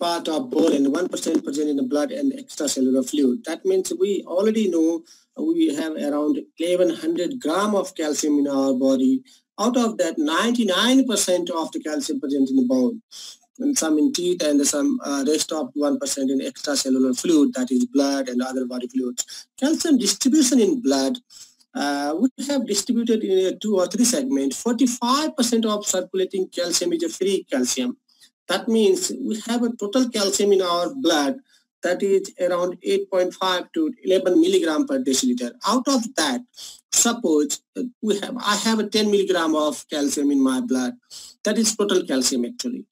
part of bone and 1% present in the blood and extracellular fluid. That means we already know we have around 1100 gram of calcium in our body. Out of that, 99% of the calcium present in the bone, and some in teeth, and some rest of 1% in extracellular fluid, that is blood and other body fluids. Calcium distribution in blood, we have distributed in 2 or 3 segments. 45% of circulating calcium is a free calcium. That means we have a total calcium in our blood that is around 8.5 to 11 milligram per deciliter. Out of that, suppose I have a 10 milligram of calcium in my blood. That is total calcium actually.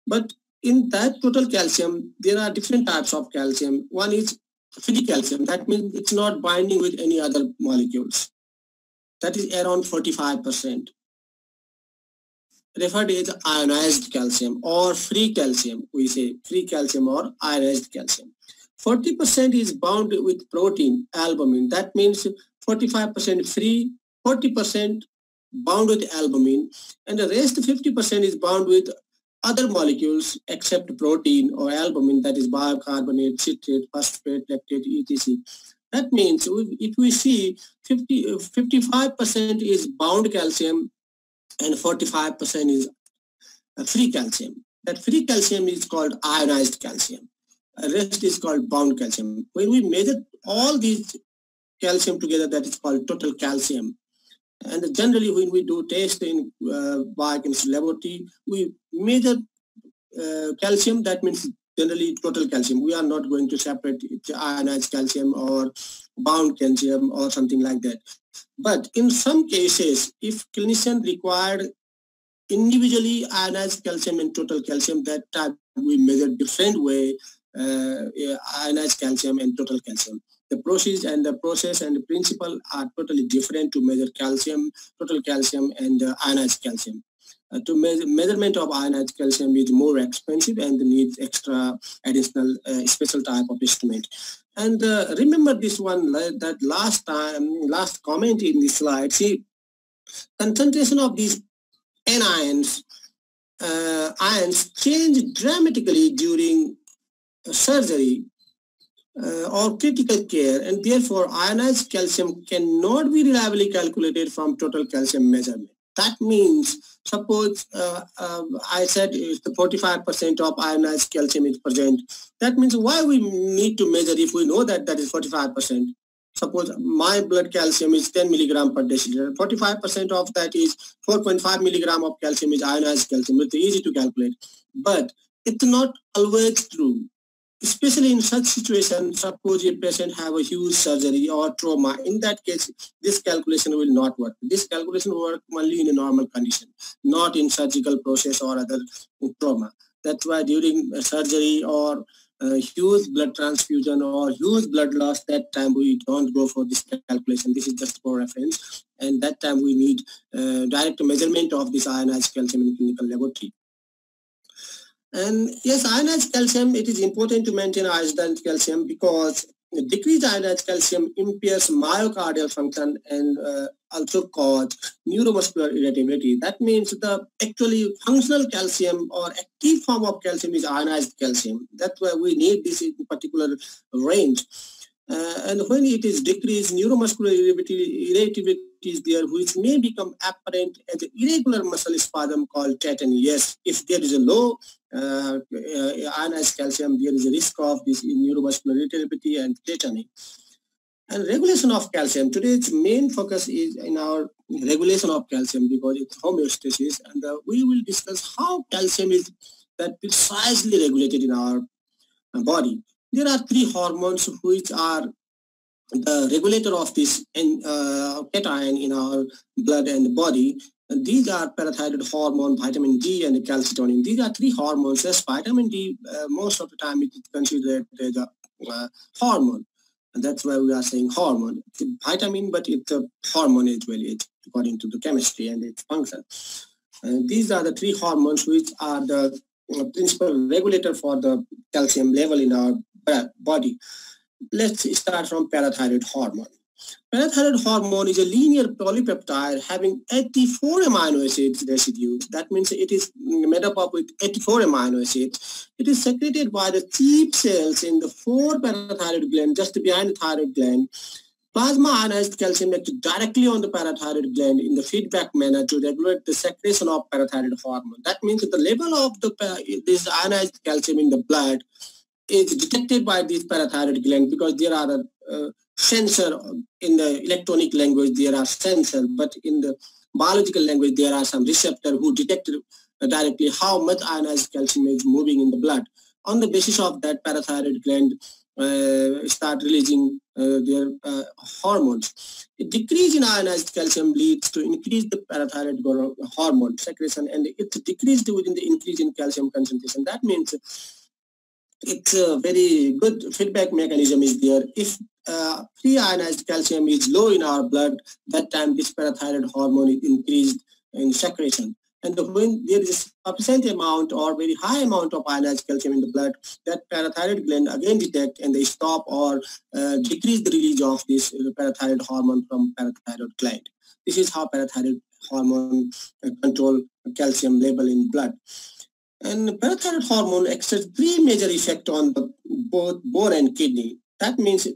But in that total calcium, there are different types of calcium. One is free calcium. That means it's not binding with any other molecules. That is around 45%. Referred as ionized calcium or free calcium. We say free calcium or ionized calcium. 40% is bound with protein, albumin. That means 45% free, 40% bound with albumin, and the rest 50% is bound with other molecules except protein or albumin, that is bicarbonate, citrate, phosphate, lactate, etc. That means if we see 55% is bound calcium and 45% is free calcium. That free calcium is called ionized calcium. The rest is called bound calcium. When we measure all these calcium together, that is called total calcium. And generally, when we do test in biochemistry laboratory, we measure calcium. That means generally total calcium. We are not going to separate ionized calcium or bound calcium or something like that. But in some cases, if clinician required individually ionized calcium and total calcium, that time we measure different way ionized calcium and total calcium. The process and the principle are totally different to measure calcium, total calcium, and ionized calcium. To measurement of ionized calcium is more expensive and needs extra additional special type of instrument. And remember this one, that last comment in this slide. See, concentration of these anions change dramatically during surgery or critical care, and therefore ionized calcium cannot be reliably calculated from total calcium measurement. That means, suppose I said the 45% of ionized calcium is present. That means why we need to measure if we know that that is 45%? Suppose my blood calcium is 10 milligram per deciliter. 45% of that is 4.5 milligram of calcium is ionized calcium. It's easy to calculate. But it's not always true. Especially in such situations, suppose a patient have a huge surgery or trauma. In that case, this calculation will not work. This calculation will work only in a normal condition, not in surgical process or other trauma. That's why during surgery or huge blood transfusion or huge blood loss, that time we don't go for this calculation. This is just for reference. And that time we need direct measurement of this ionized calcium in clinical laboratory. And yes, ionized calcium, it is important to maintain ionized calcium because decreased ionized calcium impairs myocardial function and also cause neuromuscular irritability. That means the actually functional calcium or active form of calcium is ionized calcium. That's why we need this in particular range. And when it is decreased, neuromuscular irritability is there, which may become apparent as an irregular muscle spasm called tetany. Yes, if there is a low ionized calcium, there is a risk of this neuromuscular irritability and tetany. And regulation of calcium. Today's main focus is in our regulation of calcium because it's homeostasis, and we will discuss how calcium is that precisely regulated in our body. There are 3 hormones which are the regulator of this cation in our blood and body. And these are parathyroid hormone, vitamin D, and calcitonin. These are 3 hormones. As vitamin D, most of the time it is considered as a hormone. And that's why we are saying hormone. It's a vitamin, but it's a hormone as well, according to the chemistry and its function. And these are the 3 hormones which are the principal regulator for the calcium level in our body. Let's start from parathyroid hormone. Parathyroid hormone is a linear polypeptide having 84 amino acids residues. That means it is made up of with 84 amino acids. It is secreted by the chief cells in the 4 parathyroid gland just behind the thyroid gland. Plasma ionized calcium acts directly on the parathyroid gland in the feedback manner to regulate the secretion of parathyroid hormone. That means that the level of this ionized calcium in the blood is detected by this parathyroid gland, because there are a sensor. In the electronic language there are sensor, but in the biological language there are some receptor who detect directly how much ionized calcium is moving in the blood. On the basis of that, parathyroid gland start releasing their hormones. A decrease in ionized calcium leads to increase the parathyroid hormone secretion, and it's decreased within the increase in calcium concentration. That means it's a very good feedback mechanism is there. If free ionized calcium is low in our blood, that time this parathyroid hormone is increased in secretion. And when there is a sufficient amount or very high amount of ionized calcium in the blood, that parathyroid gland again detect and they stop or decrease the release of this parathyroid hormone from parathyroid gland. This is how parathyroid hormone control calcium level in blood. And parathyroid hormone exerts 3 major effects on both bone and kidney. That means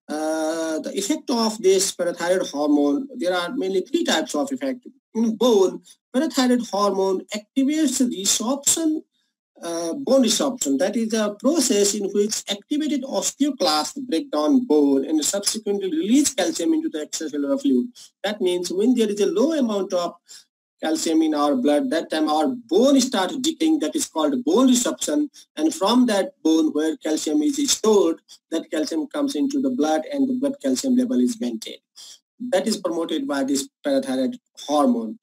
the effect of this parathyroid hormone, there are mainly 3 types of effect. In bone, parathyroid hormone activates resorption, bone resorption. That is a process in which activated osteoclasts break down bone and subsequently release calcium into the extracellular fluid. That means when there is a low amount of calcium in our blood, that time our bone starts decaying. That is called bone resorption, and from that bone where calcium is stored, that calcium comes into the blood and the blood calcium level is maintained. That is promoted by this parathyroid hormone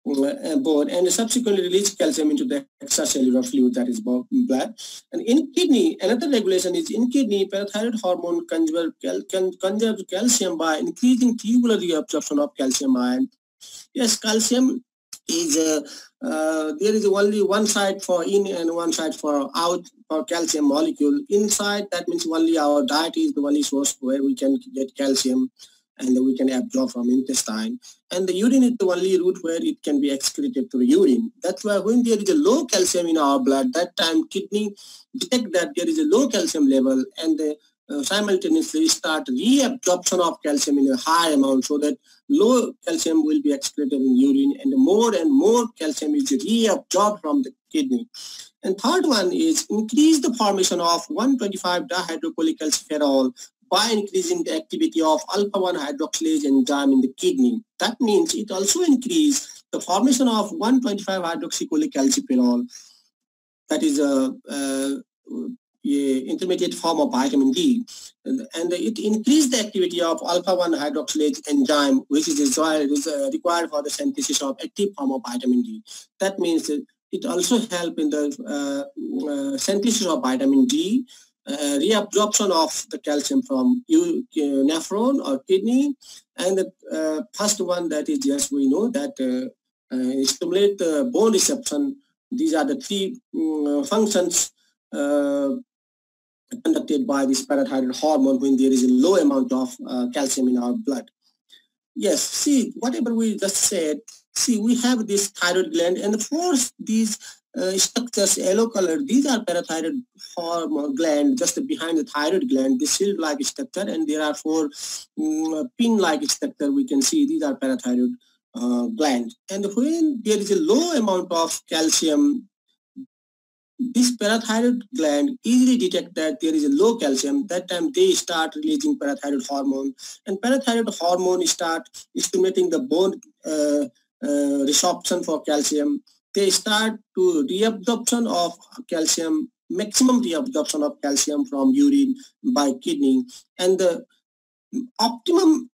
bone, and subsequently release calcium into the extracellular fluid, that is blood. And in kidney, another regulation is in kidney, parathyroid hormone conserves calcium by increasing tubular reabsorption of calcium ion. Yes, calcium is there is only one side for in and one side for out for calcium molecule. Inside, that means only our diet is the only source where we can get calcium and we can absorb from intestine. And the urine is the only route where it can be excreted through urine. That's why when there is a low calcium in our blood, that time kidney detect that there is a low calcium level and simultaneously start reabsorption of calcium in a high amount, so that low calcium will be excreted in urine and more calcium is reabsorbed from the kidney. And third one is increase the formation of 1,25-dihydrocholecalciferol by increasing the activity of alpha-1 hydroxylase enzyme in the kidney. That means it also increases the formation of 1,25-hydroxycholecalciferol. That is a intermediate form of vitamin D, and it increased the activity of alpha-1 hydroxylase enzyme, which is required for the synthesis of active form of vitamin D. That means it also helps in the synthesis of vitamin D, reabsorption of the calcium from nephron or kidney, and the first one, that is, yes, we know that stimulate the bone resorption. These are the 3 functions conducted by this parathyroid hormone when there is a low amount of calcium in our blood. Yes, see, whatever we just said, see, we have this thyroid gland, and for these structures, yellow color, these are parathyroid hormone gland just behind the thyroid gland, this shield-like structure, and there are 4 pin-like structure we can see. These are parathyroid gland. And when there is a low amount of calcium, this parathyroid gland easily detect that there is a low calcium. That time they start releasing parathyroid hormone, and parathyroid hormone start stimulating the bone resorption for calcium. They start to reabsorption of calcium, maximum reabsorption of calcium from urine by kidney, and the optimum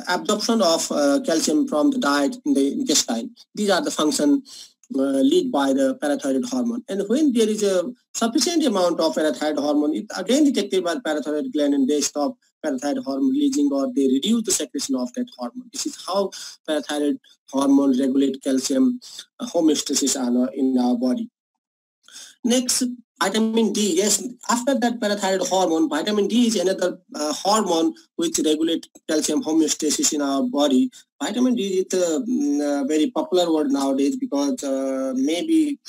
absorption of calcium from the diet in the intestine. These are the functions led by the parathyroid hormone. And when there is a sufficient amount of parathyroid hormone, it again detected by the parathyroid gland, and they stop parathyroid hormone releasing or they reduce the secretion of that hormone. This is how parathyroid hormone regulate calcium homeostasis in our body. Next, vitamin D. Yes, after that parathyroid hormone, vitamin D is another hormone which regulates calcium homeostasis in our body. Vitamin D is a very popular word nowadays because maybe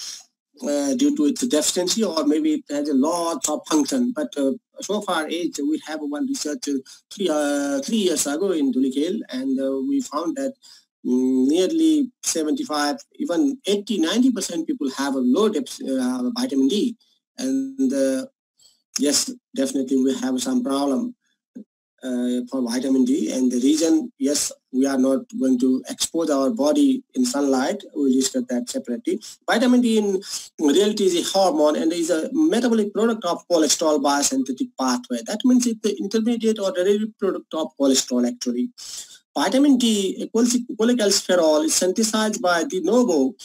due to its deficiency, or maybe it has a lot of function. But so far, we have one research 3 years ago in Dhulikhel, and we found that nearly 75, even 80-90% people have a low vitamin D, and yes, definitely we have some problem for vitamin D. And the reason, yes, we are not going to expose our body in sunlight. We'll discuss that separately. Vitamin D in reality is a hormone and is a metabolic product of cholesterol biosynthetic pathway. That means it's the intermediate or derivative product of cholesterol actually. Vitamin D, cholecalciferol, is synthesized by de novo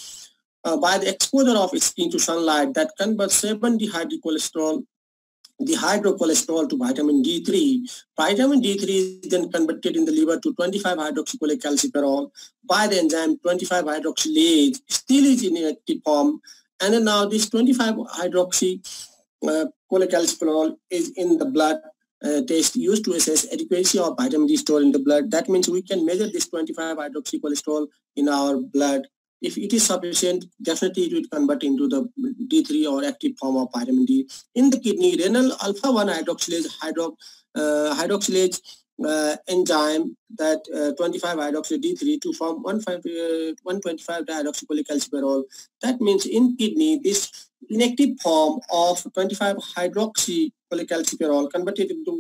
by the exposure of skin to sunlight that converts 7 dehydrocholesterol to vitamin D3. Vitamin D3 is then converted in the liver to 25-hydroxycholecalciferol by the enzyme 25-hydroxylase, still is in active form. And then now this 25-hydroxycholecalciferol is in the blood test used to assess adequacy of vitamin D stored in the blood. That means we can measure this 25-hydroxycholesterol in our blood. If it is sufficient, definitely it will convert into the D3 or active form of vitamin D. In the kidney, renal alpha-1 hydroxylase enzyme, that 25-hydroxy D3 to form 125-dihydroxycholecalciferol. That means in kidney, this inactive form of 25-hydroxycholecalciferol converted into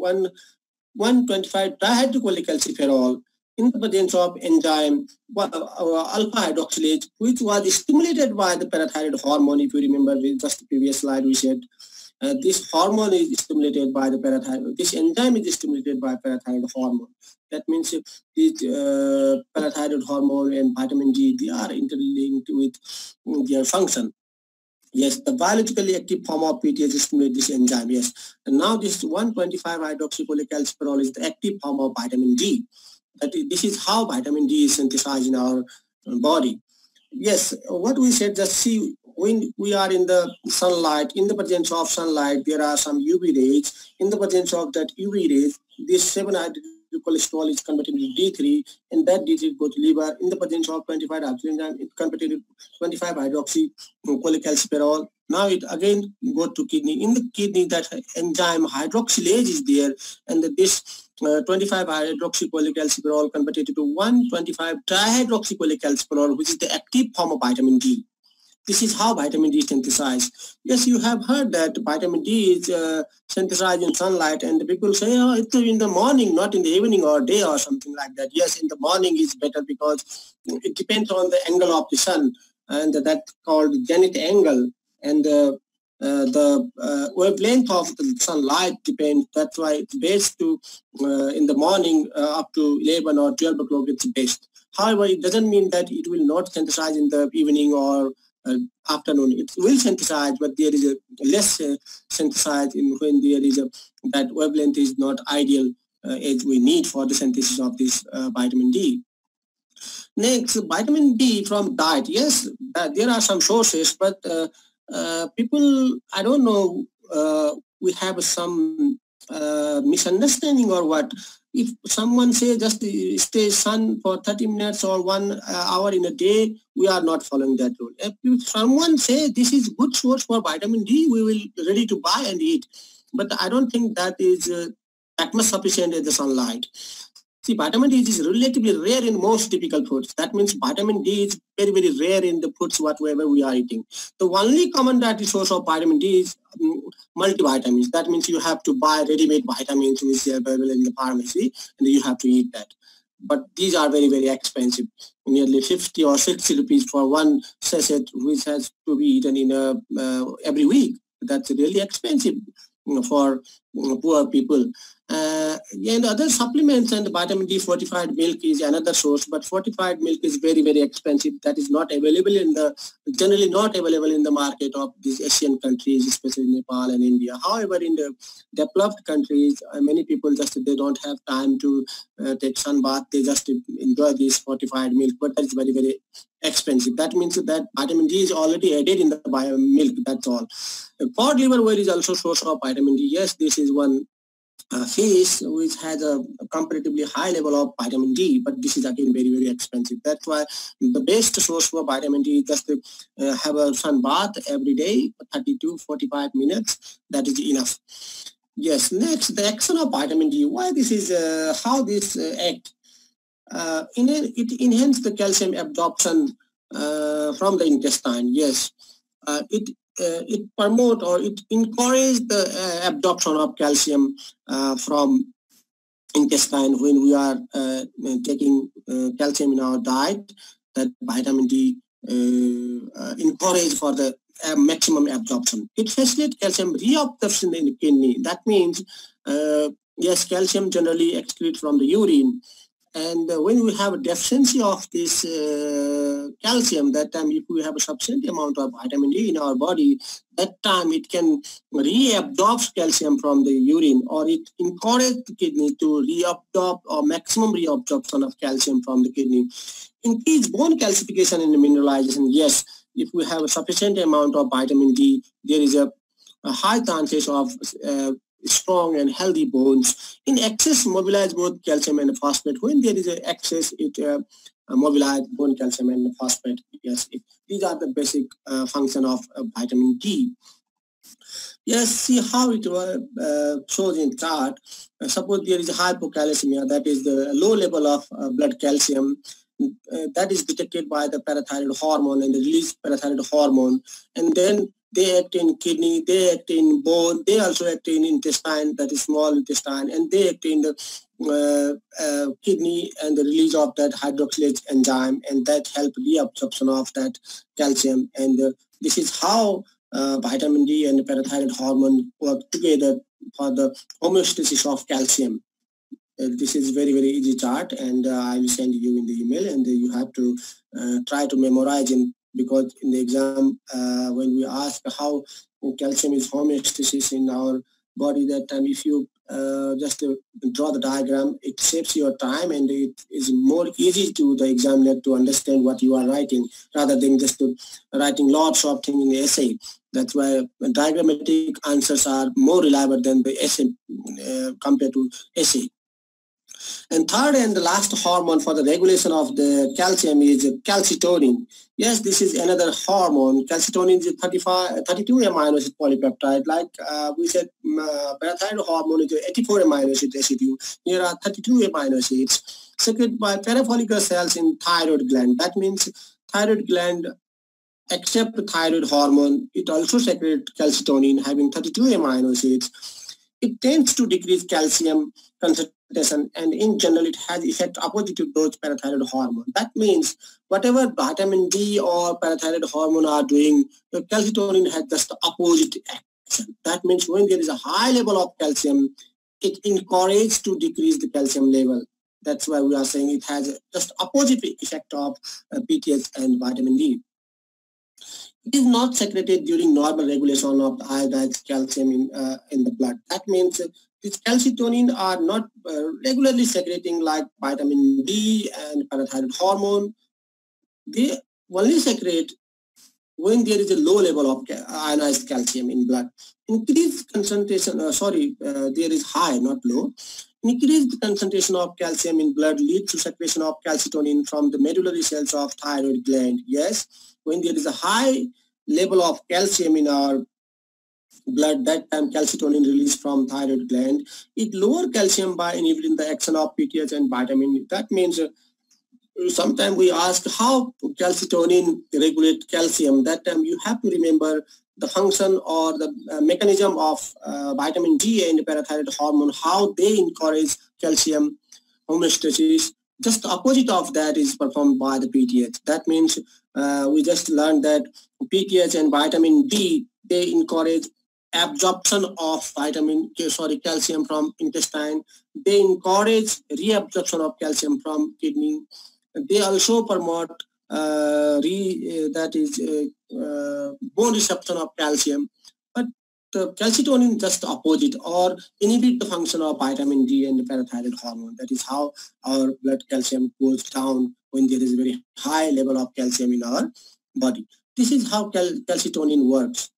125-dihydrocholecalciferol in the presence of enzyme alpha hydroxylase, which was stimulated by the parathyroid hormone. If you remember just the previous slide, we said this hormone is stimulated by the parathyroid. This enzyme is stimulated by parathyroid hormone. That means this parathyroid hormone and vitamin D, they are interlinked with their function. Yes, the biologically active form of PTH stimulates this enzyme. Yes, and now this 125-hydroxycholecalciferol is the active form of vitamin D. This is how vitamin D is synthesized in our body. Yes, what we said, just see, when we are in the sunlight, in the presence of sunlight, there are some UV rays. In the presence of that UV rays, this 7-hydroxycholesterol is converted into D3, and that D3 goes to liver. In the presence of 25-hydroxy, it converted into 25-hydroxycholecalciferol. Now it again goes to kidney. In the kidney, that enzyme hydroxylase is there, and this 25-hydroxycholecalciferol converted to 125-dihydroxycholecalciferol, which is the active form of vitamin D. This is how vitamin D is synthesized. Yes, you have heard that vitamin D is synthesized in sunlight, and the people say, oh, it's in the morning, not in the evening or day or something like that. Yes, in the morning is better because it depends on the angle of the sun, and that's called zenith angle. And the wavelength of the sunlight depends. That's why it's best to in the morning up to 11 or 12 o'clock it's best. However, it doesn't mean that it will not synthesize in the evening or afternoon. It will synthesize, but there is a less synthesize in when there is that wavelength is not ideal as we need for the synthesis of this vitamin D. Next, vitamin D from diet. Yes, there are some sources, but people, I don't know, we have some misunderstanding or what. If someone say just stay sun for 30 minutes or 1 hour in a day, we are not following that rule. If someone say this is good source for vitamin D, we will ready to buy and eat. But I don't think that is that much sufficient as the sunlight. See, vitamin D is relatively rare in most typical foods. That means vitamin D is very, very rare in the foods whatever we are eating. The only common dietary source of vitamin D is multivitamins. That means you have to buy ready-made vitamins which are available in the pharmacy, and you have to eat that. But these are very, very expensive. Nearly 50 or 60 rupees for one sachet, which has to be eaten in every week. That's really expensive for poor people. and other supplements and vitamin D fortified milk is another source, but fortified milk is very, very expensive. That is not available generally not available in the market of these Asian countries, especially Nepal and India. However, in the developed countries, many people they don't have time to take sun bath. They just enjoy this fortified milk, but that is very, very expensive. That means that vitamin D is already added in the milk. That's all. Cod liver oil is also source of vitamin D. Yes, this is one fish which has a comparatively high level of vitamin D, but this is again very, very expensive. That's why the best source for vitamin D is just to have a sun bath every day, 30 to 45 minutes. That is enough. Yes, next, the action of vitamin D. Why this is, how this act? It enhances the calcium absorption from the intestine. Yes, it promote or it encourage the absorption of calcium from intestine when we are taking calcium in our diet. That vitamin D encourage for the maximum absorption. It facilitates calcium reabsorption in the kidney. That means yes, calcium generally excreted from the urine. And when we have a deficiency of this calcium, that time if we have a sufficient amount of vitamin D in our body, that time it can reabsorb calcium from the urine, or it encourages the kidney to reabsorb or maximum reabsorption of calcium from the kidney. Increase bone calcification and mineralization. Yes, if we have a sufficient amount of vitamin D, there is a high chances of strong and healthy bones. In excess, mobilize both calcium and phosphate. When there is an excess, it mobilize bone calcium and phosphate. Yes, these are the basic function of vitamin D. Yes, see how it shows in chart. Suppose there is a hypocalcemia, that is the low level of blood calcium. That is detected by the parathyroid hormone and the release parathyroid hormone, and then they act in kidney, they act in bone, they also act in intestine, that is small intestine, and they act in the kidney and the release of that hydroxylase enzyme, and that help reabsorption of that calcium. And this is how vitamin D and the parathyroid hormone work together for the homeostasis of calcium. This is very, very easy chart, and I will send you in the email, and you have to try to memorize it, because in the exam when we ask how calcium is homeostasis in our body, that time if you just draw the diagram, it saves your time, and it is more easy to the examiner to understand what you are writing, rather than just writing lots of things in the essay. That's why diagrammatic answers are more reliable than the essay compared to essay. And third and the last hormone for the regulation of the calcium is calcitonin. Yes, this is another hormone. Calcitonin is 32 amino acid polypeptide. Like we said, parathyroid hormone is 84 amino acid residue. Here are 32 amino acids secreted by parafollicular cells in thyroid gland. That means thyroid gland, except the thyroid hormone, it also secretes calcitonin having 32 amino acids. It tends to decrease calcium concentration, and in general it has effect opposite to those parathyroid hormone. That means whatever vitamin D or parathyroid hormone are doing, the calcitonin has just the opposite action. That means when there is a high level of calcium, it encourages to decrease the calcium level. That's why we are saying it has just opposite effect of PTH and vitamin D. It is not secreted during normal regulation of the iodized calcium in the blood. That means these calcitonin are not regularly secreting like vitamin D and parathyroid hormone. They only secrete when there is a low level of ionized calcium in blood. Increased concentration, there is high, not low. Increased concentration of calcium in blood leads to secretion of calcitonin from the medullary cells of thyroid gland. Yes, when there is a high level of calcium in our blood, that time calcitonin released from thyroid gland. It lower calcium by inhibiting the action of PTH and vitamin D. That means sometimes we ask how calcitonin regulate calcium. That time you have to remember the function or the mechanism of vitamin D and parathyroid hormone, how they encourage calcium homeostasis. Just the opposite of that is performed by the PTH. That means we just learned that PTH and vitamin D, they encourage absorption of calcium from intestine. They encourage reabsorption of calcium from kidney. They also promote bone reception of calcium. But calcitonin just opposite, or inhibit the function of vitamin D and the parathyroid hormone. That is how our blood calcium goes down when there is a very high level of calcium in our body. This is how calcitonin works.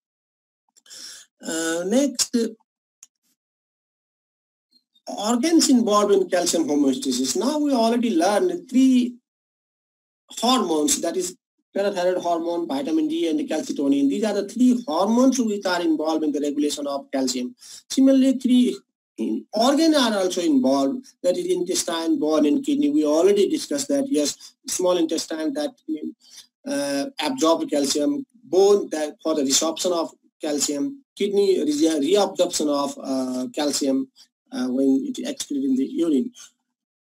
Next, organs involved in calcium homeostasis. Now we already learned 3 hormones, that is parathyroid hormone, vitamin D, and the calcitonin. These are the 3 hormones which are involved in the regulation of calcium. Similarly, 3 organs are also involved, that is intestine, bone, and kidney. We already discussed that. Yes, small intestine that absorb calcium, bone that for the resorption of calcium, kidney reabsorption of calcium when it is excreted in the urine.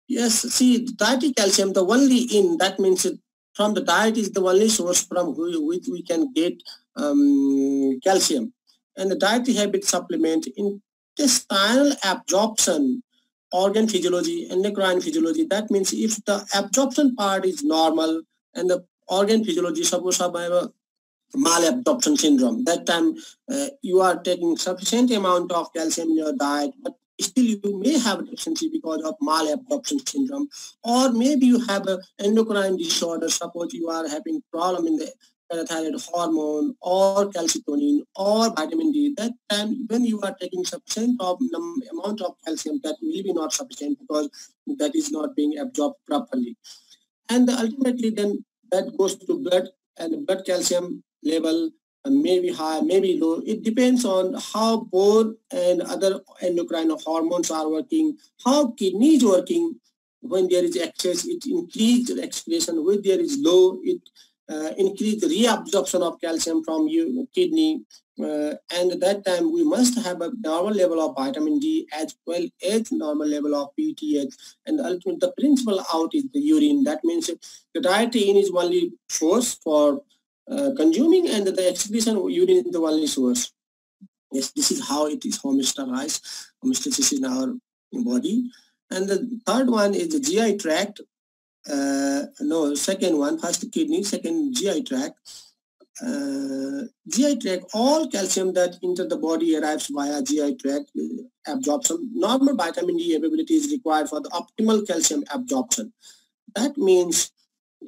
Yes, see, dietary calcium, the only in, that means from the diet is the only source from which we can get calcium. And the dietary habit supplement, intestinal absorption, organ physiology, endocrine physiology. That means if the absorption part is normal and the organ physiology, suppose I have a malabsorption syndrome, that time you are taking sufficient amount of calcium in your diet, but still you may have a deficiency because of malabsorption syndrome, or maybe you have an endocrine disorder. Suppose you are having problem in the parathyroid hormone or calcitonin or vitamin D. That time when you are taking sufficient amount of calcium, that will be not sufficient because that is not being absorbed properly. And ultimately then that goes to blood, and blood calcium level may be high, may be low. It depends on how bone and other endocrine hormones are working, how kidney is working. When there is excess, it increases the excretion. When there is low, it increases the reabsorption of calcium from kidney. And at that time, we must have a normal level of vitamin D as well as normal level of PTH. And ultimately, the principal out is the urine. That means the dietary in is only source for consuming, and the excretion urine is the only source. Yes, this is how it is homeostasis in our body. And the third one is the GI tract. Second one, first kidney, second GI tract. GI tract, all calcium that enter the body arrives via GI tract absorption. Normal vitamin D availability is required for the optimal calcium absorption. That means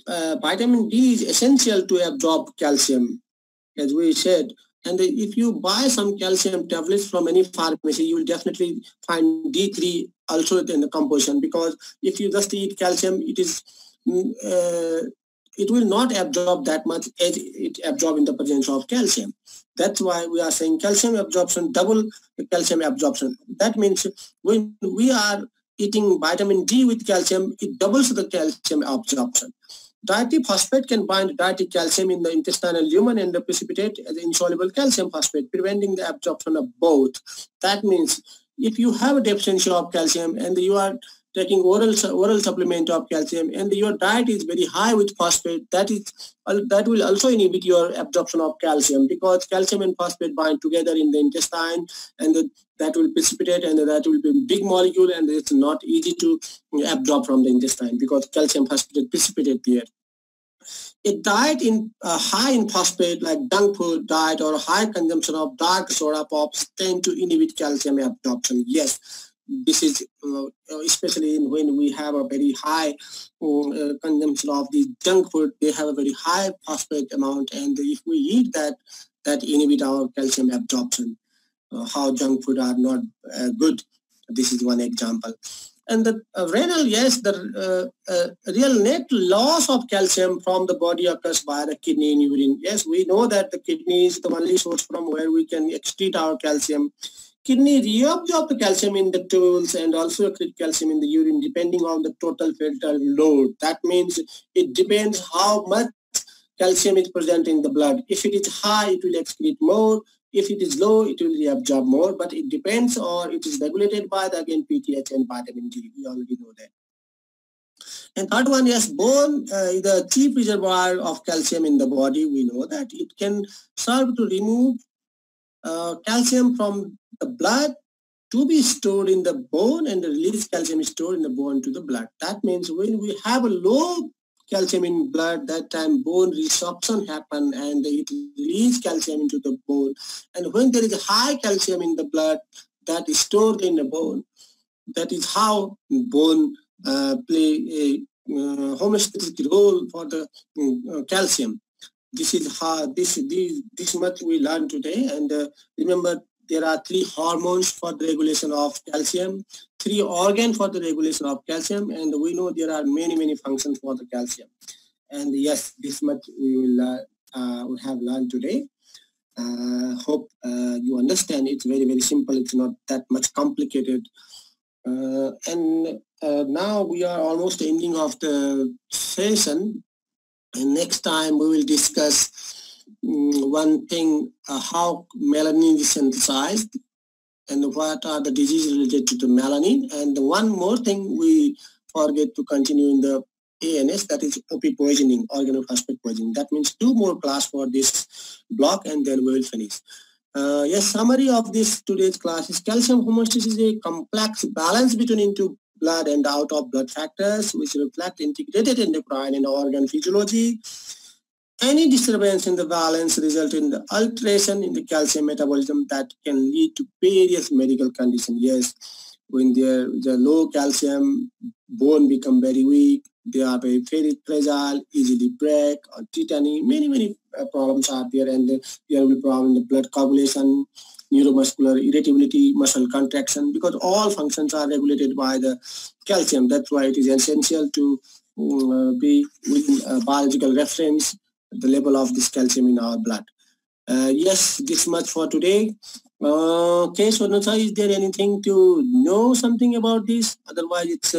vitamin D is essential to absorb calcium, as we said. And if you buy some calcium tablets from any pharmacy, you will definitely find D3 also in the composition, because if you just eat calcium, it will not absorb that much as it absorbs in the presence of calcium. That's why we are saying calcium absorption, double the calcium absorption. That means when we are eating vitamin D with calcium, it doubles the calcium absorption. Dietary phosphate can bind dietary calcium in the intestinal lumen and precipitate as insoluble calcium phosphate, preventing the absorption of both. That means if you have a deficiency of calcium and you are taking oral supplement of calcium and your diet is very high with phosphate, that will also inhibit your absorption of calcium, because calcium and phosphate bind together in the intestine, and that will precipitate, and that will be a big molecule, and it's not easy to absorb from the intestine because calcium phosphate precipitate there. A diet high in phosphate, like junk food diet or high consumption of dark soda pops, tend to inhibit calcium absorption. Yes, this is especially when we have a very high consumption of the junk food. They have a very high phosphate amount, and if we eat that inhibit our calcium absorption. How junk food are not good. This is one example. And the renal, yes, the real net loss of calcium from the body occurs via the kidney and urine. Yes, we know that the kidney is the only source from where we can excrete our calcium. Kidney reabsorb the calcium in the stools and also excrete calcium in the urine depending on the total filter load. That means it depends how much calcium is present in the blood. If it is high, it will excrete more. If it is low, it will reabsorb more, but it depends, or it is regulated by the, again, PTH and vitamin D. We already know that. And third one, yes, bone is the chief reservoir of calcium in the body. We know that it can serve to remove calcium from the blood to be stored in the bone, and the released calcium is stored in the bone to the blood. That means when we have a low calcium in blood, that time bone resorption happen and it release calcium into the bone. And when there is a high calcium in the blood, that is stored in the bone. That is how bone play a homeostatic role for the calcium. This is how this much we learned today. And remember, there are 3 hormones for the regulation of calcium, 3 organs for the regulation of calcium, and we know there are many functions for the calcium. And yes, this much we will we have learned today. Hope you understand. It's very simple. It's not that much complicated. And now we are almost ending of the session. And next time we will discuss one thing, how melanin is synthesized and what are the diseases related to the melanin. And one more thing we forget to continue in the ANS, that is OP poisoning, organophosphate poisoning. That means 2 more class for this block, and then we will finish. Yes, summary of this today's class is calcium homeostasis is a complex balance between into blood and out of blood factors which reflect integrated endocrine and organ physiology. Any disturbance in the balance result in the alteration in the calcium metabolism that can lead to various medical conditions. Yes, when there is a low calcium, bone become very weak, they are very fragile, easily break or tetany. Many problems are there, and there will be problem in the blood coagulation, neuromuscular irritability, muscle contraction, because all functions are regulated by the calcium. That's why it is essential to be within a biological reference the level of this calcium in our blood. Yes, this much for today. Okay, so is there anything to know something about this? Otherwise, it's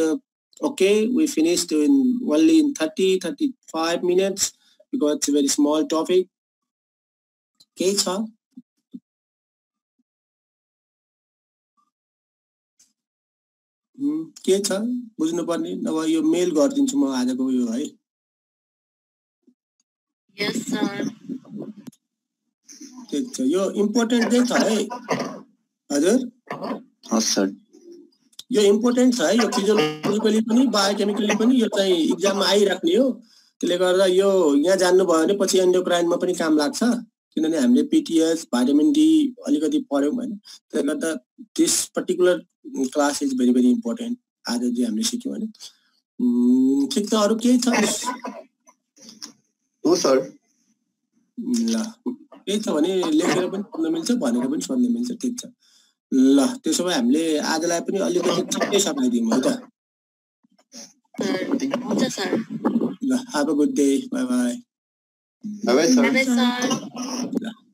okay. We finished only in 35 minutes because it's a very small topic. Okay, sir. के छ बुझ्नुपर्ने नभए यो mail गरिदिन्छु म आजको यो है yes sir ठीक छ यो इम्पोर्टेन्ट चाहिँ छ है हजुर हस् सर यो इम्पोर्टेन्ट छ है यो फिजियोलोजिकली पनि बायोकेमिकली पनि यो चाहिँ एक्जाममा आइराख्ने हो त्यसले गर्दा यो यहाँ जान्नु भयो भने पछि एन्डोक्राइनमा पनि काम लाग्छ किनभने हामीले पीटीएस भिटामिन डी अलिकति पढ्यौं हैन त्यसले गर्दा this particular class is very important आज जे हामीले सिक्यौं हैन ठीक छ अरु के छ हो सर ल के छ भने लेखेर पनि पढ्न मिल्छ भनेर पनि सोध्न मिल्छ ठीक छ ल त्यसो भए हामीले आजलाई पनि अलिकति छिट्टै सकाइदियौं है त हुन्छ सर ल have a good day bye bye bye bye sir bye bye sir